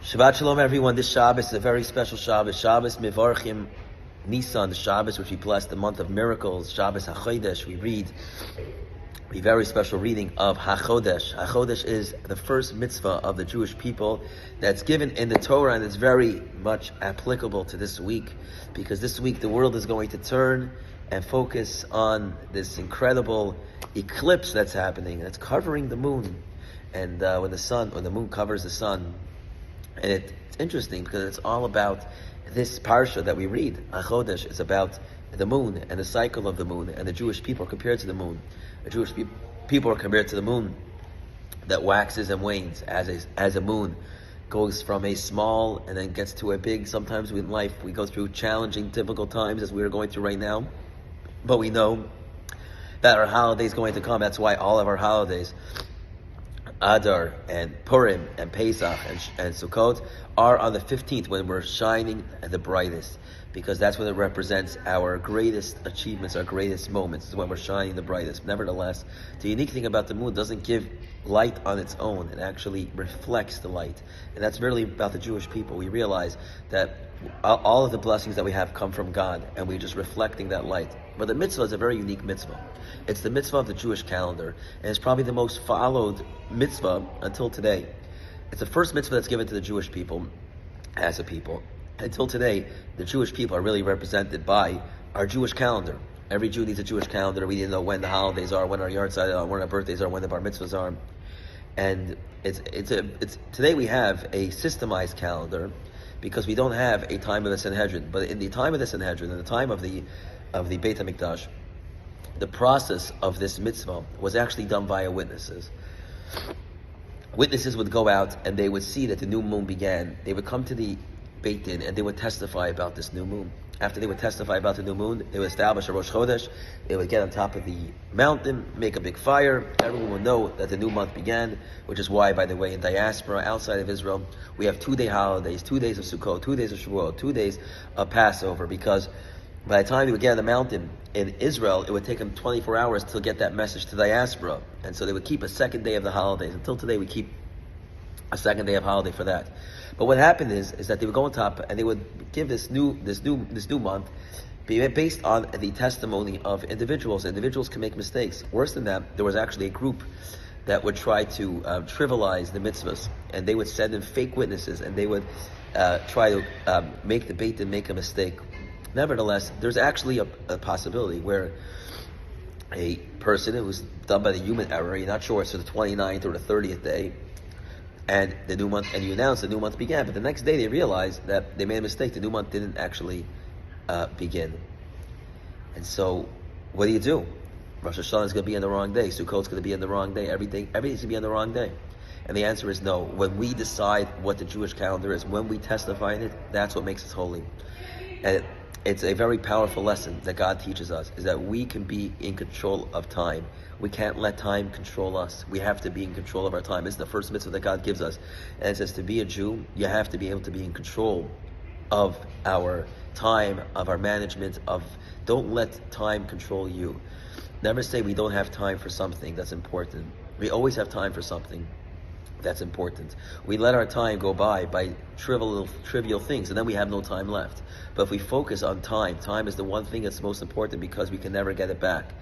Shabbat Shalom, everyone. This Shabbos is a very special Shabbos. Shabbos Mivarchim Nisan, the Shabbos which we bless, the month of miracles. Shabbos HaChodesh. We read a very special reading of HaChodesh. HaChodesh is the first mitzvah of the Jewish people that's given in the Torah, and it's very much applicable to this week, because this week the world is going to turn and focus on this incredible eclipse that's happening. That's covering the moon, and when the moon covers the sun. And it's interesting because it's all about this parsha that we read. HaChodesh is about the moon and the cycle of the moon, and the Jewish people are compared to the moon. The Jewish people are compared to the moon that waxes and wanes as a moon goes from a small and then gets to a big. Sometimes in life we go through challenging, difficult times as we are going through right now, but we know that our holiday is going to come. That's why all of our holidays, Adar and Purim and Pesach and Sukkot, are on the 15th, when we're shining at the brightest, because that's when it represents our greatest achievements, our greatest moments, is when we're shining the brightest. Nevertheless, the unique thing about the moon doesn't give light on its own. It actually reflects the light. And that's really about the Jewish people. We realize that all of the blessings that we have come from God, and we're just reflecting that light. But the mitzvah is a very unique mitzvah. It's the mitzvah of the Jewish calendar, and it's probably the most followed mitzvah until today. It's the first mitzvah that's given to the Jewish people as a people. Until today, the Jewish people are really represented by our Jewish calendar. Every Jew needs a Jewish calendar. We need to know when the holidays are, when our yardside are, when our birthdays are, when the bar mitzvahs are. And it's today we have a systemized calendar, because we don't have a time of the Sanhedrin. But in the time of the Sanhedrin, in the time of the Beit HaMikdash, the process of this mitzvah was actually done via witnesses. Witnesses would go out and they would see that the new moon began. They would come to the Beit Din and they would testify about this new moon. After they would testify about the new moon, they would establish a Rosh Chodesh. They would get on top of the mountain, make a big fire. Everyone would know that the new month began, which is why, by the way, in diaspora, outside of Israel, we have 2-day holidays, 2 days of Sukkot, 2 days of Shavuot, 2 days of Passover, because by the time they would get on the mountain in Israel, it would take them 24 hours to get that message to diaspora. And so they would keep a second day of the holidays. Until today, we keep a second day of holiday for that. But what happened is that they would go on top and they would give this new month based on the testimony of individuals. Individuals can make mistakes. Worse than that, there was actually a group that would try to trivialize the mitzvahs, and they would send in fake witnesses, and they would try to make the Beit Din make a mistake. Nevertheless, there's actually a possibility where a person, it was done by the human error, you're not sure it's the 29th or the 30th day, and the new month, and you announce the new month began, but the next day they realized that they made a mistake. The new month didn't actually begin. And so, what do? Rosh Hashanah is going to be on the wrong day. Sukkot is going to be on the wrong day. Everything's going to be on the wrong day. And the answer is no. When we decide what the Jewish calendar is, when we testify in it, that's what makes us holy. And it's a very powerful lesson that God teaches us, is that we can be in control of time. We can't let time control us. We have to be in control of our time. It's the first mitzvah that God gives us. And it says, to be a Jew, you have to be able to be in control of our time, of our management, don't let time control you. Never say we don't have time for something that's important. We always have time for something that's important. We let our time go by trivial things, and then we have no time left. But if we focus on time is the one thing that's most important, because we can never get it back.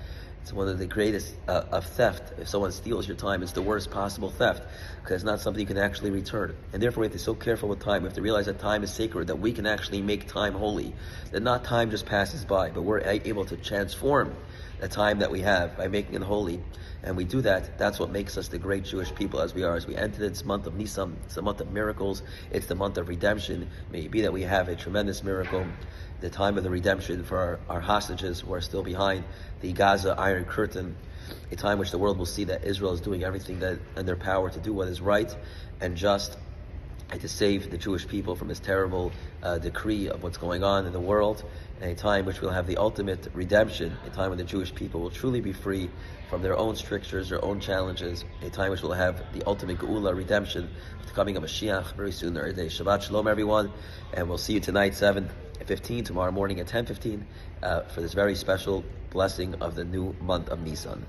It's one of the greatest of theft. If someone steals your time, it's the worst possible theft, because it's not something you can actually return. And therefore, we have to be so careful with time. We have to realize that time is sacred, that we can actually make time holy, that not time just passes by, but we're able to transform the time that we have by making it holy. And we do that. That's what makes us the great Jewish people as we are. As we enter this month of Nisan, it's the month of miracles. It's the month of redemption. May it be that we have a tremendous miracle, the time of the redemption for our hostages who are still behind the Gaza Iron Curtain, a time which the world will see that Israel is doing everything that in their power to do what is right and just, and to save the Jewish people from this terrible decree of what's going on in the world, and a time which will have the ultimate redemption, a time when the Jewish people will truly be free from their own strictures, their own challenges, a time which will have the ultimate geula, redemption, the coming of Mashiach very soon. Shabbat Shalom, everyone, and we'll see you tonight, 7:15, tomorrow morning at 10:15, for this very special blessing of the new month of Nisan.